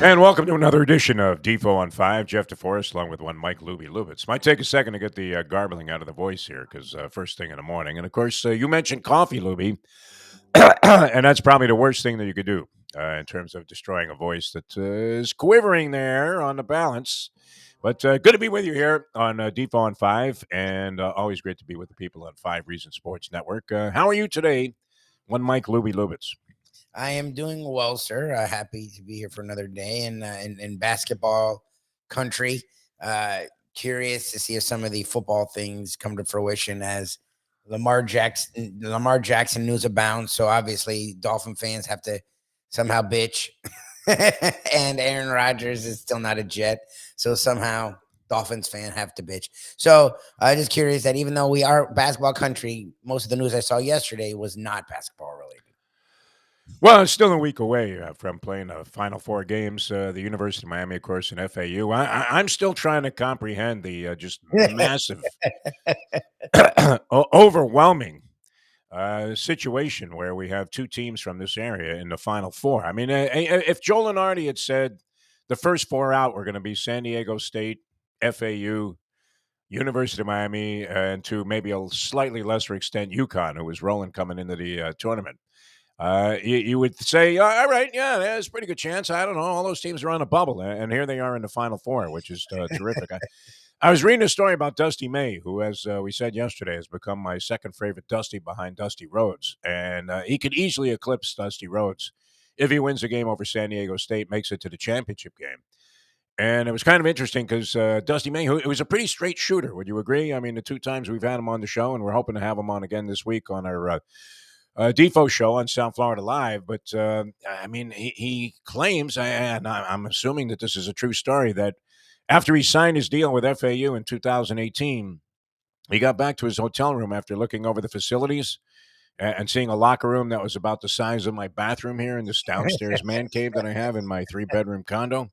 And welcome to another edition of Defo on 5. Jeff DeForest along with one Mike Lubie Lubitz. Might take a second to get the garbling out of the voice here because first thing in the morning. And of course, you mentioned coffee, Lubie. And that's probably the worst thing that you could do in terms of destroying a voice that is quivering there on the balance. But good to be with you here on Defo on 5. And always great to be with the people on 5 Reason Sports Network. How are you today? One Mike Lubie Lubitz. I am doing well, sir. Happy to be here for another day in basketball country. Uh, Curious to see if some of the football things come to fruition as Lamar Jackson news abounds. So obviously, Dolphin fans have to somehow bitch, and Aaron Rodgers is still not a Jet, so somehow Dolphins fan have to bitch. So I'm just curious that even though we are basketball country, most of the news I saw yesterday was not basketball related. Well, it's still a week away from playing the Final Four games. The University of Miami, of course, and FAU. I'm still trying to comprehend the just massive, overwhelming situation where we have two teams from this area in the Final Four. I mean, if Joe Lenardi had said the first four out were going to be San Diego State, FAU, University of Miami, and to maybe a slightly lesser extent, UConn, who was rolling coming into the tournament. You would say, all right, yeah, there's a pretty good chance. I don't know. All those teams are on a bubble, and here they are in the Final Four, which is terrific. I was reading a story about Dusty May, who, as we said yesterday, has become my second favorite Dusty behind Dusty Rhodes. And he could easily eclipse Dusty Rhodes if he wins the game over San Diego State, makes it to the championship game. And it was kind of interesting because Dusty May, who it was a pretty straight shooter, would you agree? I mean, the two times we've had him on the show, and we're hoping to have him on again this week on our Defo show on South Florida Live. But I mean, he claims, and I'm assuming that this is a true story, that after he signed his deal with FAU in 2018, he got back to his hotel room after looking over the facilities and seeing a locker room that was about the size of my bathroom here in this downstairs man cave that I have in my 3-bedroom condo.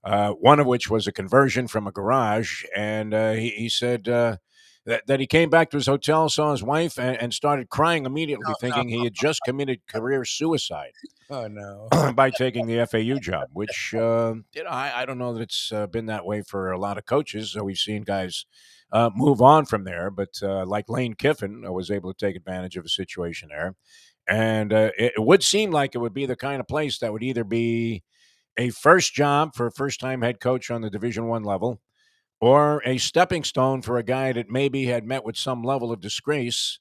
One of which was a conversion from a garage. And he said that he came back to his hotel, saw his wife, and started crying immediately, Oh thinking he had just committed career suicide no! Oh no! by taking the FAU job, which, I don't know that it's been that way for a lot of coaches. So we've seen guys move on from there, but like Lane Kiffin was able to take advantage of a situation there. And it would seem like it would be the kind of place that would either be a first job for a first-time head coach on the Division One level, or a stepping stone for a guy that maybe had met with some level of disgrace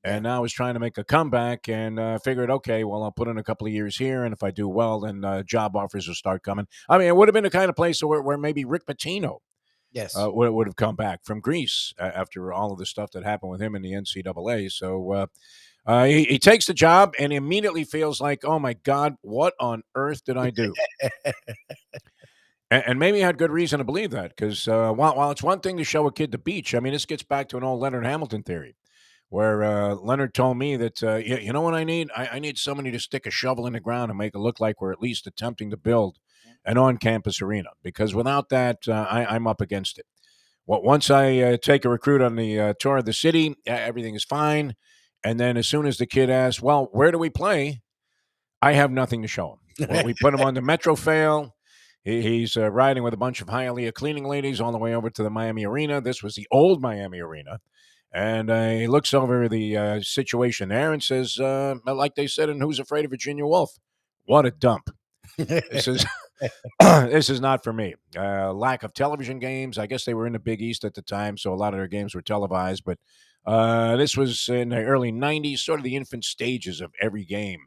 Yeah. and now is trying to make a comeback and figured, okay, well, I'll put in a couple of years here, and if I do well, then job offers will start coming. I mean, it would have been the kind of place where maybe Rick Pitino Yes. would have come back from Greece after all of the stuff that happened with him in the NCAA. So he takes the job and immediately feels like, oh my God, what on earth did I do? And maybe he had good reason to believe that because while it's one thing to show a kid the beach, I mean, this gets back to an old Leonard Hamilton theory where Leonard told me that, you know what I need? I need somebody to stick a shovel in the ground and make it look like we're at least attempting to build an on campus arena because without that, I'm up against it. Well, once I take a recruit on the tour of the city, everything is fine. And then as soon as the kid asks, well, where do we play? I have nothing to show him. Well, we put him on the Metro Fail. He's riding with a bunch of Hialeah cleaning ladies all the way over to the Miami Arena. This was the old Miami Arena. And he looks over the situation there and says, like they said in Who's Afraid of Virginia Woolf, what a dump. This is this is not for me. Lack of television games. I guess they were in the Big East at the time, so a lot of their games were televised. But this was in the early '90s, sort of the infant stages of every game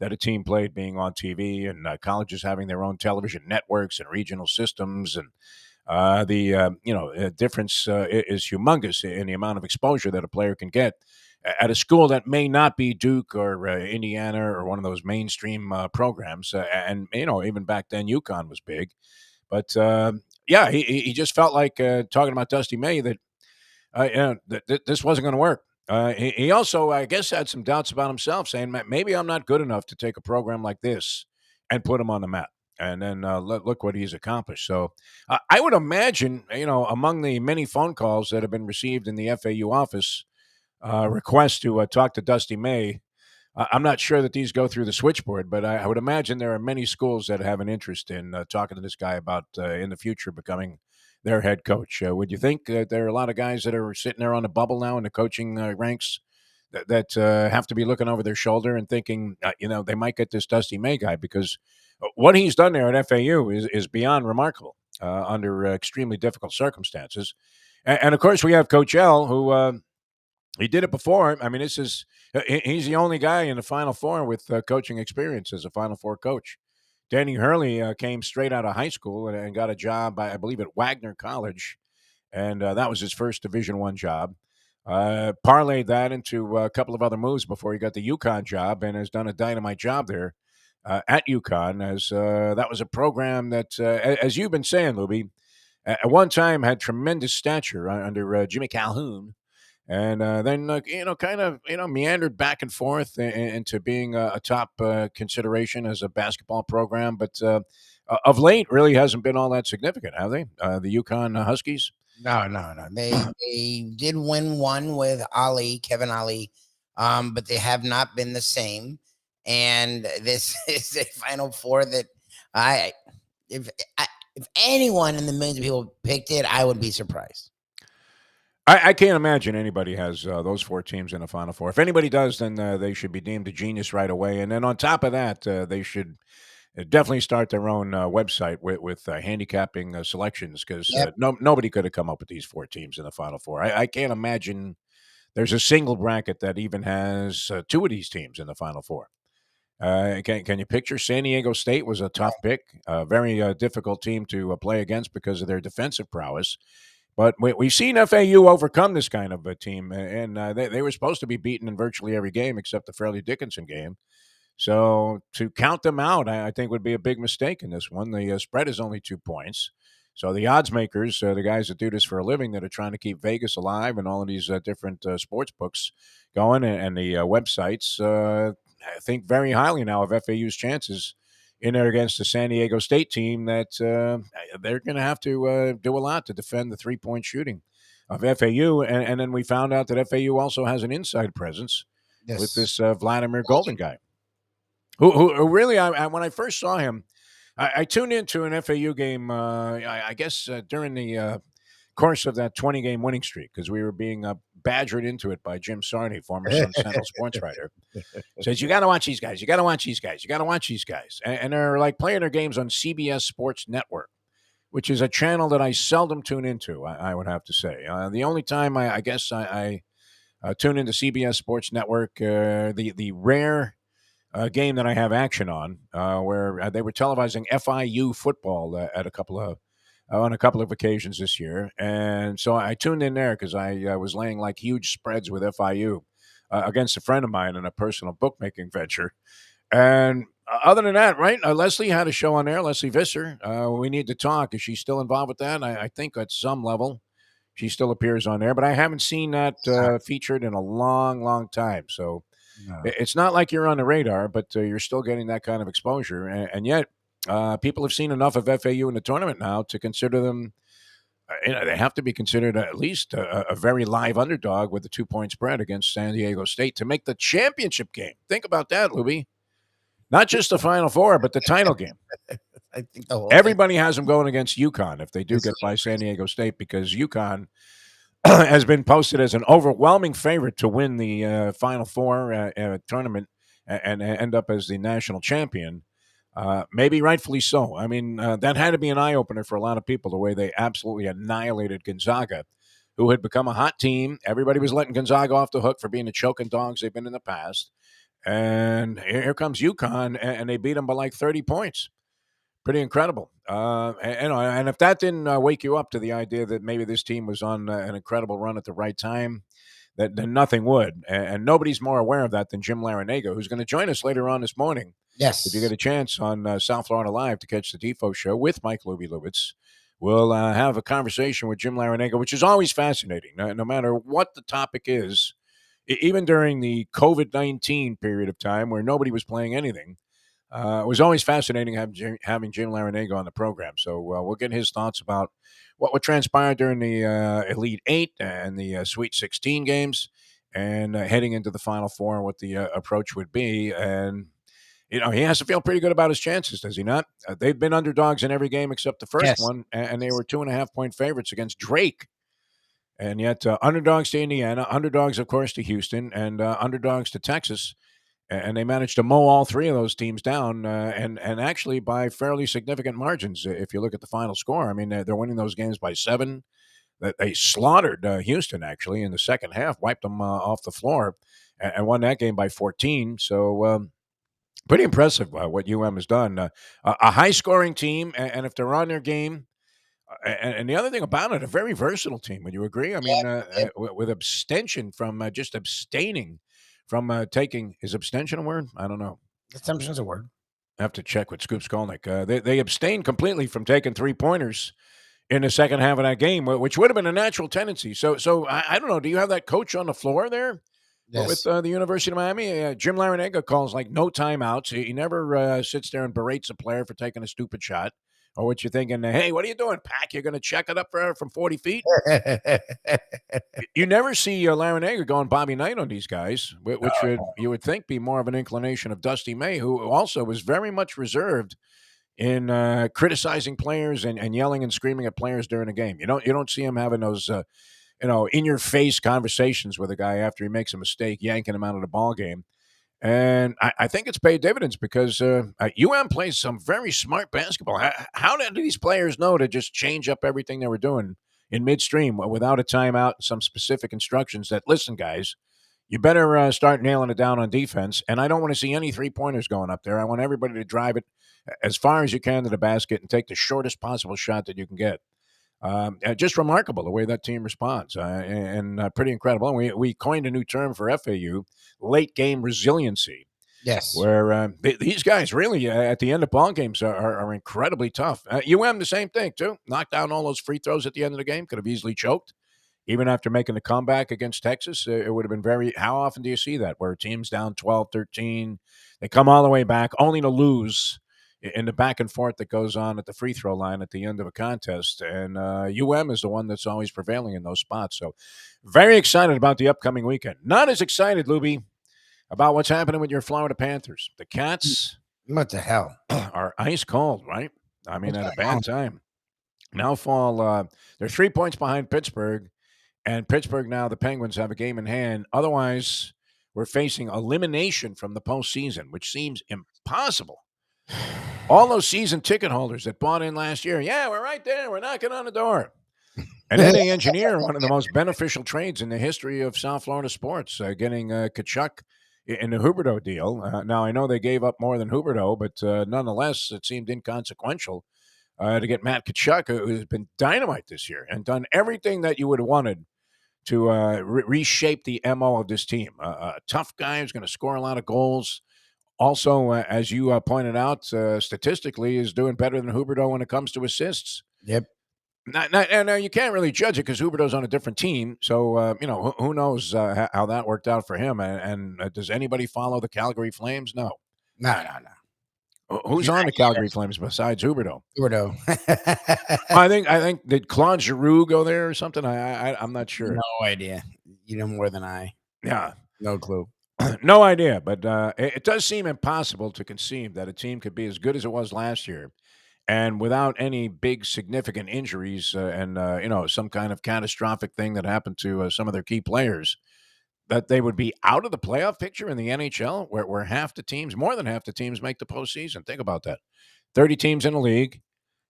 that a team played being on TV, and colleges having their own television networks and regional systems, and the difference is humongous in the amount of exposure that a player can get at a school that may not be Duke or Indiana or one of those mainstream programs. And even back then, UConn was big. But yeah, he just felt like talking about Dusty May that this wasn't going to work. He also, I guess, had some doubts about himself, saying maybe I'm not good enough to take a program like this and put him on the map. And then look what he's accomplished. So I would imagine, among the many phone calls that have been received in the FAU office, request to talk to Dusty May. I'm not sure that these go through the switchboard, but I would imagine there are many schools that have an interest in talking to this guy about in the future becoming their head coach. Would you think there are a lot of guys that are sitting there on the bubble now in the coaching ranks that have to be looking over their shoulder and thinking, they might get this Dusty May guy because what he's done there at FAU is beyond remarkable under extremely difficult circumstances. And of course, we have Coach L, who he did it before. I mean, he's the only guy in the Final Four with coaching experience as a Final Four coach. Danny Hurley came straight out of high school and got a job, I believe, at Wagner College, and that was his first Division I job. Parlayed that into a couple of other moves before he got the UConn job, and has done a dynamite job there at UConn. As that was a program that, as you've been saying, Lubie, at one time had tremendous stature under Jimmy Calhoun, and then kind of meandered back and forth into being a top consideration as a basketball program, but of late really hasn't been all that significant, have they? The Yukon Huskies. No, no, no. They did win one with Ali, Kevin Ali, but they have not been the same. And this is a Final Four that I, if if anyone in the millions of people picked it, I would be surprised. I can't imagine anybody has those four teams in the Final Four. If anybody does, then they should be deemed a genius right away. And then on top of that, they should definitely start their own website with handicapping selections because Yep. nobody could have come up with these four teams in the Final Four. I can't imagine there's a single bracket that even has two of these teams in the Final Four. Can you picture San Diego State was a tough pick, a very difficult team to play against because of their defensive prowess. But we've seen FAU overcome this kind of a team, and they were supposed to be beaten in virtually every game except the Fairleigh Dickinson game. So to count them out, I think would be a big mistake in this one. The spread is only 2 points. So the odds makers, the guys that do this for a living, that are trying to keep Vegas alive and all of these different sports books going, and the websites, I think very highly now of FAU's chances in there against the San Diego State team. That they're going to have to do a lot to defend the 3-point shooting of FAU. And then we found out that FAU also has an inside presence with Yes. this Vladimir Golden guy who really, when I first saw him, I tuned into an FAU game, I guess during the course of that 20-game winning streak because we were being badgered into it by Jim Sarney, former Sun Sentinel sports writer. Says, you got to watch these guys. You got to watch these guys. You got to watch these guys. And they're like playing their games on CBS Sports Network, which is a channel that I seldom tune into, I would have to say. The only time I guess I tune into CBS Sports Network, the rare game that I have action where they were televising FIU football at a couple of on a couple of occasions this year, and so I tuned in there because I was laying like huge spreads with FIU against a friend of mine in a personal bookmaking venture. And other than that, right? Leslie had a show on there, Leslie Visser. We need to talk. Is she still involved with that? I think at some level she still appears on there, but I haven't seen that featured in a long, long time. So No. it's not like you're on the radar, but you're still getting that kind of exposure. And yet, people have seen enough of FAU in the tournament now to consider them. They have to be considered at least a very live underdog with a 2-point spread against San Diego State to make the championship game. Think about that, Lubie. Not just the Final Four, but the title game. I think the whole thing Everybody has them going against UConn if they do is get by San Diego State because UConn has been posted as an overwhelming favorite to win the Final Four tournament and end up as the national champion. Maybe rightfully so. I mean, that had to be an eye opener for a lot of people, the way they absolutely annihilated Gonzaga, who had become a hot team. Everybody was letting Gonzaga off the hook for being the choking dogs they've been in the past. And here comes UConn, and they beat them by like 30 points. Pretty incredible. And if that didn't wake you up to the idea that maybe this team was on an incredible run at the right time, then nothing would. And nobody's more aware of that than Jim Larinaga, who's going to join us later on this morning. If you get yes. a chance on South Florida Live to catch the Defo show with Mike Lubitz, we'll have a conversation with Jim Larinaga, which is always fascinating, no matter what the topic is. Even during the COVID-19 period of time where nobody was playing anything, it was always fascinating having Jim Larinaga on the program. So we'll get his thoughts about what would transpire during the Elite Eight and the Sweet 16 games. and heading into the Final Four and what the approach would be. And he has to feel pretty good about his chances, does he not? They've been underdogs in every game except the first Yes. one, and they were 2.5 point favorites against Drake. And yet, underdogs to Indiana, underdogs, of course, to Houston, and underdogs to Texas. And they managed to mow all three of those teams down, and actually by fairly significant margins. If you look at the final score, I mean, they're winning those games by 7. That they slaughtered Houston actually in the second half, wiped them off the floor, and won that game by 14. So pretty impressive what has done. A high scoring team, and if they're on their game. And the other thing about it, a very versatile team. Would you agree? I mean, Yep. with abstention from just abstaining from taking, is abstention a word? I don't know. Assumption's a word. I have to check with Scoop Skolnick. They abstained completely from taking 3 pointers in the second half of that game, which would have been a natural tendency. So I don't know. Do you have that coach on the floor there with Yes. the University of Miami? Jim Larinaga calls like no timeouts. He never sits there and berates a player for taking a stupid shot. Or what you're thinking, hey, what are you doing, Pack? You're going to check it up from 40 feet? You never see Larinaga going Bobby Knight on these guys, which you would think be more of an inclination of Dusty May, who also was very much reserved in criticizing players and yelling and screaming at players during a game. You don't see him having those in your face conversations with a guy after he makes a mistake, yanking him out of the ball game. And I think it's paid dividends because plays some very smart basketball. How did these players know to just change up everything they were doing in midstream without a timeout, some specific instructions that, listen, guys, you better start nailing it down on defense. And I don't want to see any 3 pointers going up there. I want everybody to drive it as far as you can to the basket and take the shortest possible shot that you can get. Just remarkable the way that team responds, and pretty incredible. And we coined a new term for FAU, late game resiliency, Yes. where these guys really at the end of ball games are incredibly tough. The same thing too. Knocked down all those free throws at the end of the game. Could have easily choked. Even after making the comeback against Texas, it would have been very. How often do you see that where a team's down 12, 13, they come all the way back only to lose in the back and forth that goes on at the free throw line at the end of a contest? And is the one that's always prevailing in those spots. So very excited about the upcoming weekend. Not as excited, Lubie, about what's happening with your Florida Panthers. The Cats What the hell? are ice cold, right? I mean, What's at a going on? bad time. Now they're 3 points behind Pittsburgh. And Pittsburgh now, the Penguins have a game in hand. Otherwise, we're facing elimination from the postseason, which seems impossible. All those season ticket holders that bought in last year, yeah, we're right there. We're knocking on the door. And then they engineer one of the most beneficial trades in the history of South Florida sports, getting Kachuk in the Huberdeau deal. Now, I know they gave up more than Huberdeau, but nonetheless, it seemed inconsequential to get Matt Kachuk, who's been dynamite this year and done everything that you would have wanted to reshape the MO of this team. A tough guy who's going to score a lot of goals. Also, as you pointed out, statistically is doing better than Huberdeau when it comes to assists. Yep. And you can't really judge it because Huberdeau's on a different team. So, who knows how that worked out for him. And does anybody follow the Calgary Flames? No. No, no, no. Who's on the Calgary Flames besides Huberdeau? Weirdo. I think did Claude Giroux go there or something? I'm not sure. No idea. You know more than I. Yeah. No clue. No idea, but it does seem impossible to conceive that a team could be as good as it was last year, and without any big significant injuries and some kind of catastrophic thing that happened to some of their key players, that they would be out of the playoff picture in the NHL, where half the teams, more than half the teams, make the postseason. Think about that: 30 teams in the league.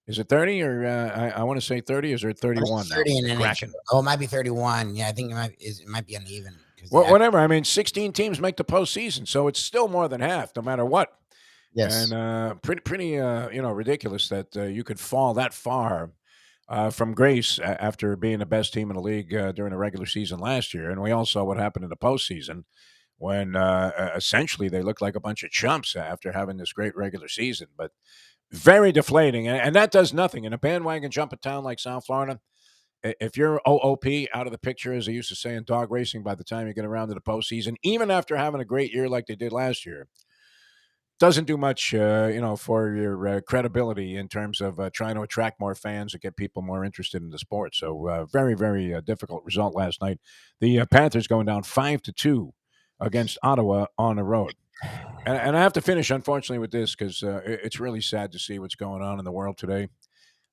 Is it 30 or I want to say 30? Is there I think 31 it's now? 30 in The NHL. Kraken. Oh, it might be 31. Yeah, I think it might be uneven because Well, whatever. I mean, 16 teams make the postseason, so it's still more than half, no matter what. yes. And pretty ridiculous that you could fall that far from grace after being the best team in the league during the regular season last year. And we all saw what happened in the postseason when essentially they looked like a bunch of chumps after having this great regular season. But very deflating, and that does nothing in a bandwagon jump a town like South Florida. If you're OOP out of the picture, as they used to say in dog racing, by the time you get around to the postseason, even after having a great year like they did last year, doesn't do much, for your credibility in terms of trying to attract more fans and get people more interested in the sport. So, very, very difficult result last night. The Panthers going down 5-2 against Ottawa on the road. And I have to finish, unfortunately, with this because it's really sad to see what's going on in the world today.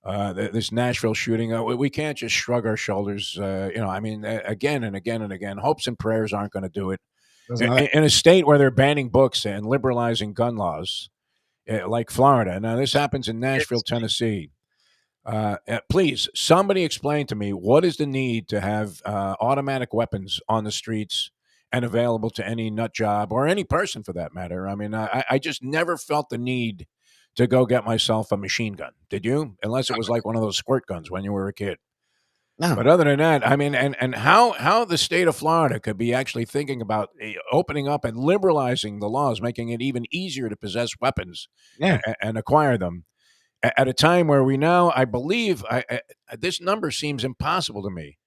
This Nashville shooting, we can't just shrug our shoulders. I mean, again and again and again, hopes and prayers aren't going to do it. There's another. In a state where they're banning books and liberalizing gun laws, like Florida. Now, this happens in Nashville, Tennessee. Please, somebody explain to me what is the need to have automatic weapons on the streets and available to any nut job or any person for that matter. I mean, I just never felt the need to go get myself a machine gun. Did you? Unless it was like one of those squirt guns when you were a kid. No. But other than that, I mean, and how the state of Florida could be actually thinking about opening up and liberalizing the laws, making it even easier to possess weapons Yeah. and acquire them at a time where we now, I believe, this number seems impossible to me.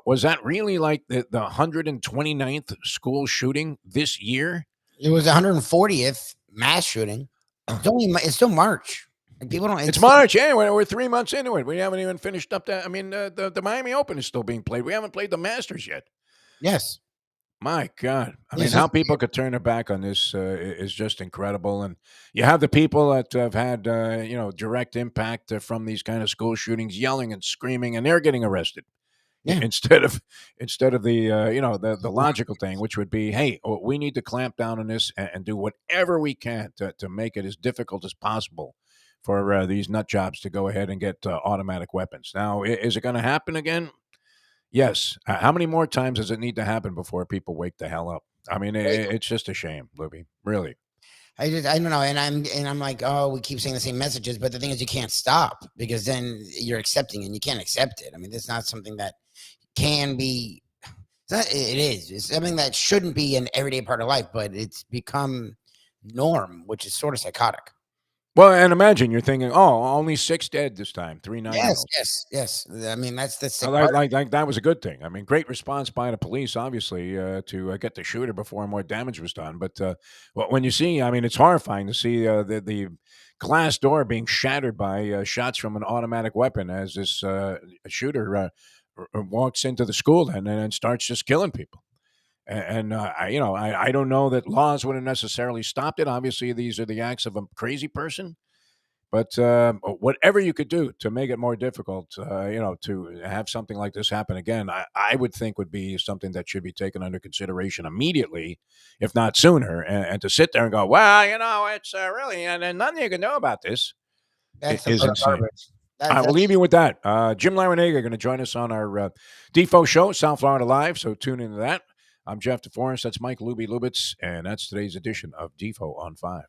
Was that really like the 129th school shooting this year? It was 140th mass shooting. It's still March. Like people don't. It's It's still, March. Yeah, we're 3 months into it. We haven't even finished up that. I mean, the Miami Open is still being played. We haven't played the Masters yet. yes. My God. I mean, Yes. how people could turn their back on this is just incredible. And you have the people that have had, direct impact from these kind of school shootings yelling and screaming, and they're getting arrested. Yeah. Instead of the the logical thing, which would be, hey, we need to clamp down on this and do whatever we can to make it as difficult as possible for these nut jobs to go ahead and get automatic weapons. Now, is it going to happen again? Yes. How many more times does it need to happen before people wake the hell up? I mean, it's just a shame, Libby. Really. I don't know, and I'm like, oh, we keep saying the same messages, but the thing is, you can't stop because then you're accepting, and you can't accept it. I mean, it's not something that can be. It is. It's something that shouldn't be an everyday part of life, but it's become norm, which is sort of psychotic. Well, and imagine you're thinking, oh, only 6 dead this time, 3 9 year Yes, olds. yes, yes. I mean, that's the sick Like, part. like that was a good thing. I mean, great response by the police, obviously, to get the shooter before more damage was done. But when you see, I mean, it's horrifying to see the glass door being shattered by shots from an automatic weapon as this shooter walks into the school and starts just killing people. I don't know that laws would have necessarily stopped it. Obviously, these are the acts of a crazy person. But whatever you could do to make it more difficult, to have something like this happen again, I would think would be something that should be taken under consideration immediately, if not sooner. And to sit there and go, well, it's really, and nothing you can do about this That's a is load of insane. garbage. I will leave That's you with that. Jim Larinaga going to join us on our Defo show, South Florida Live. So tune into that. I'm Jeff DeForest. That's Mike Lubie Lubitz. And that's today's edition of Defo on 5.